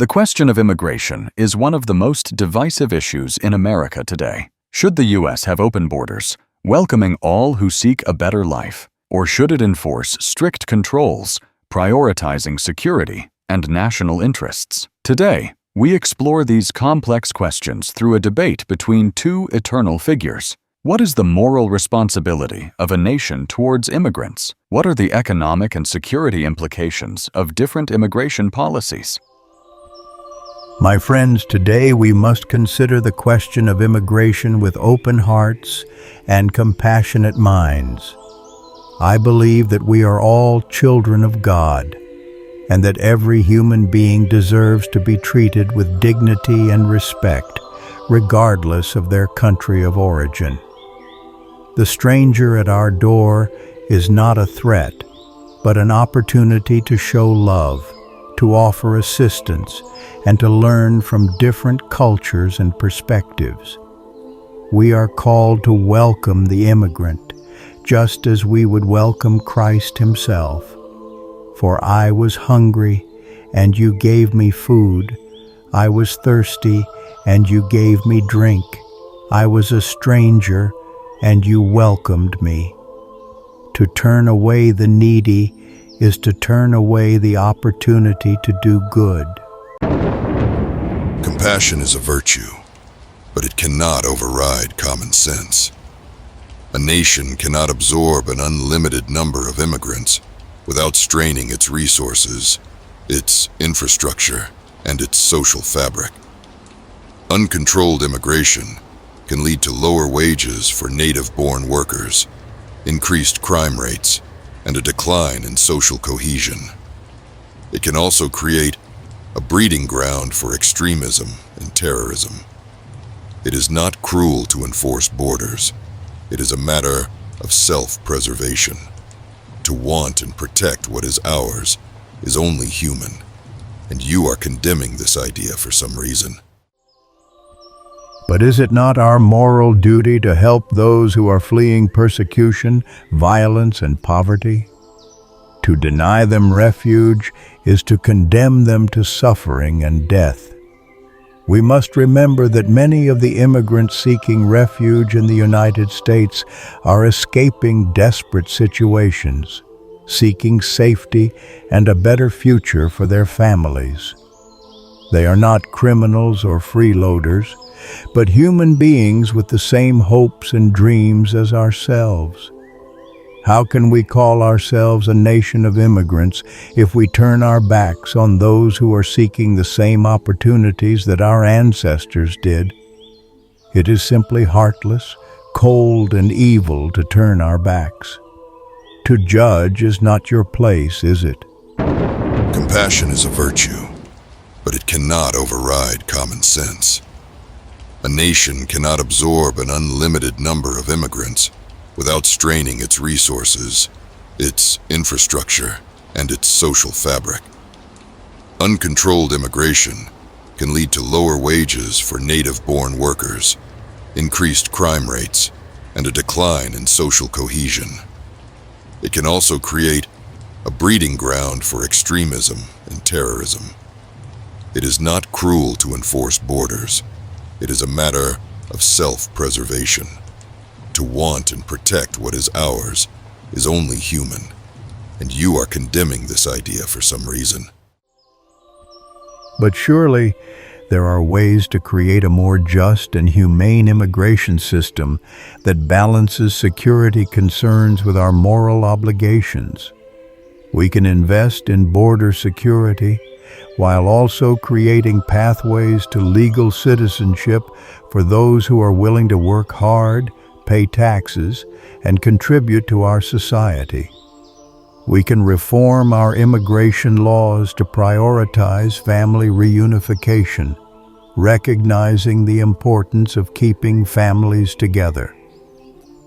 The question of immigration is one of the most divisive issues in America today. Should the U.S. have open borders, welcoming all who seek a better life, or should it enforce strict controls, prioritizing security and national interests? Today, we explore these complex questions through a debate between two eternal figures. What is the moral responsibility of a nation towards immigrants? What are the economic and security implications of different immigration policies? My friends, today we must consider the question of immigration with open hearts and compassionate minds. I believe that we are all children of God, and that every human being deserves to be treated with dignity and respect, regardless of their country of origin. The stranger at our door is not a threat, but an opportunity to show love, to offer assistance, and to learn from different cultures and perspectives. We are called to welcome the immigrant, just as we would welcome Christ himself. For I was hungry, and you gave me food. I was thirsty, and you gave me drink. I was a stranger, and you welcomed me. To turn away the needy is to turn away the opportunity to do good. Compassion is a virtue, but it cannot override common sense. A nation cannot absorb an unlimited number of immigrants without straining its resources, its infrastructure, and its social fabric. Uncontrolled immigration can lead to lower wages for native-born workers, increased crime rates, and a decline in social cohesion. It can also create a breeding ground for extremism and terrorism. It is not cruel to enforce borders. It is a matter of self-preservation. To want and protect what is ours is only human, and you are condemning this idea for some reason. But is it not our moral duty to help those who are fleeing persecution, violence, and poverty? To deny them refuge is to condemn them to suffering and death. We must remember that many of the immigrants seeking refuge in the United States are escaping desperate situations, seeking safety and a better future for their families. They are not criminals or freeloaders, but human beings with the same hopes and dreams as ourselves. How can we call ourselves a nation of immigrants if we turn our backs on those who are seeking the same opportunities that our ancestors did? It is simply heartless, cold, and evil to turn our backs. To judge is not your place, is it? Compassion is a virtue, but it cannot override common sense. A nation cannot absorb an unlimited number of immigrants without straining its resources, its infrastructure, and its social fabric. Uncontrolled immigration can lead to lower wages for native-born workers, increased crime rates, and a decline in social cohesion. It can also create a breeding ground for extremism and terrorism. It is not cruel to enforce borders. It is a matter of self-preservation. To want and protect what is ours is only human, and you are condemning this idea for some reason. But surely there are ways to create a more just and humane immigration system that balances security concerns with our moral obligations. We can invest in border security while also creating pathways to legal citizenship for those who are willing to work hard, pay taxes, and contribute to our society. We can reform our immigration laws to prioritize family reunification, recognizing the importance of keeping families together.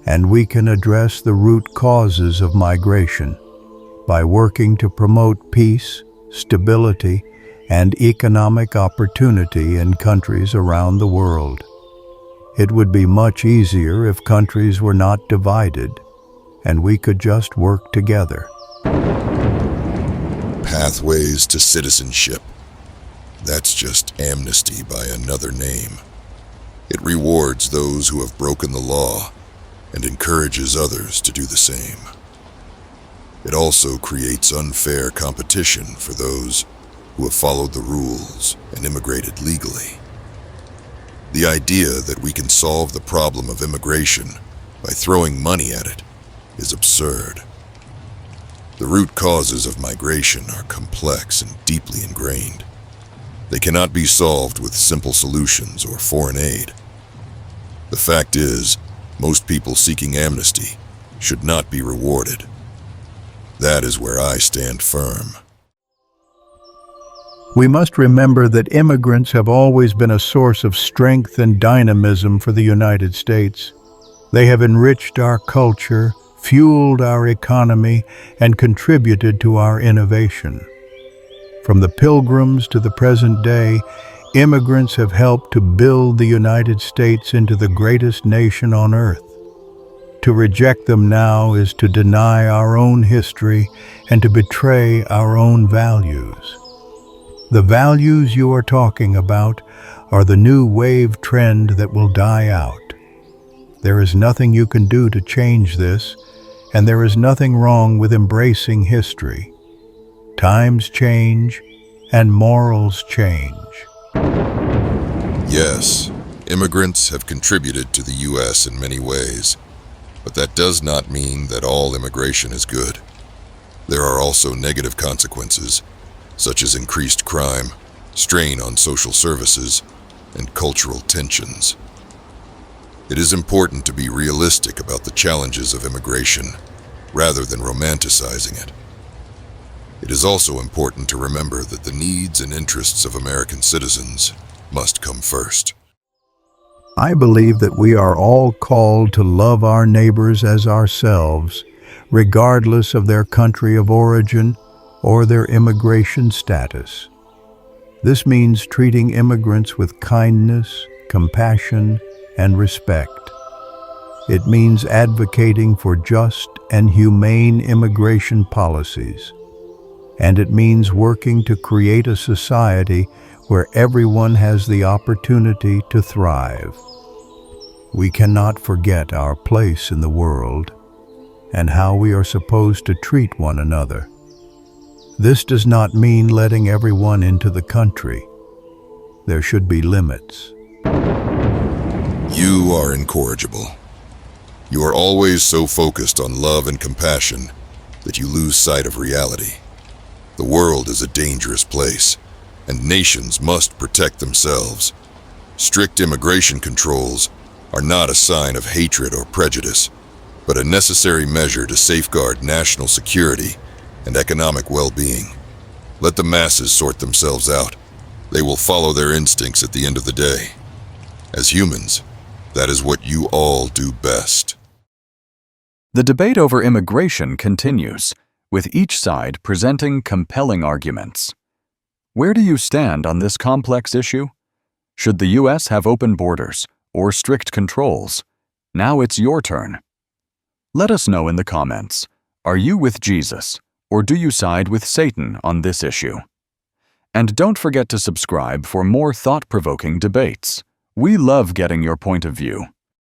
And we can address the root causes of migration by working to promote peace, stability, and economic opportunity in countries around the world. It would be much easier if countries were not divided, and we could just work together. Pathways to citizenship. That's just amnesty by another name. It rewards those who have broken the law and encourages others to do the same. It also creates unfair competition for those who have followed the rules and immigrated legally. The idea that we can solve the problem of immigration by throwing money at it is absurd. The root causes of migration are complex and deeply ingrained. They cannot be solved with simple solutions or foreign aid. The fact is, most people seeking amnesty should not be rewarded. That is where I stand firm. We must remember that immigrants have always been a source of strength and dynamism for the United States. They have enriched our culture, fueled our economy, and contributed to our innovation. From the Pilgrims to the present day, immigrants have helped to build the United States into the greatest nation on earth. To reject them now is to deny our own history and to betray our own values. The values you are talking about are the new wave trend that will die out. There is nothing you can do to change this, and there is nothing wrong with embracing history. Times change, and morals change. Yes, immigrants have contributed to the U.S. in many ways, but that does not mean that all immigration is good. There are also negative consequences, such as increased crime, strain on social services, and cultural tensions. It is important to be realistic about the challenges of immigration, rather than romanticizing it. It is also important to remember that the needs and interests of American citizens must come first. I believe that we are all called to love our neighbors as ourselves, regardless of their country of origin or their immigration status. This means treating immigrants with kindness, compassion, and respect. It means advocating for just and humane immigration policies. And it means working to create a society where everyone has the opportunity to thrive. We cannot forget our place in the world and how we are supposed to treat one another. This does not mean letting everyone into the country. There should be limits. You are incorrigible. You are always so focused on love and compassion that you lose sight of reality. The world is a dangerous place, and nations must protect themselves. Strict immigration controls are not a sign of hatred or prejudice, but a necessary measure to safeguard national security and economic well-being. Let the masses sort themselves out. They will follow their instincts at the end of the day. As humans, that is what you all do best. The debate over immigration continues, with each side presenting compelling arguments. Where do you stand on this complex issue? Should the U.S. have open borders or strict controls? Now it's your turn. Let us know in the comments. Are you with Jesus, or do you side with Satan on this issue? And don't forget to subscribe for more thought-provoking debates. We love getting your point of view.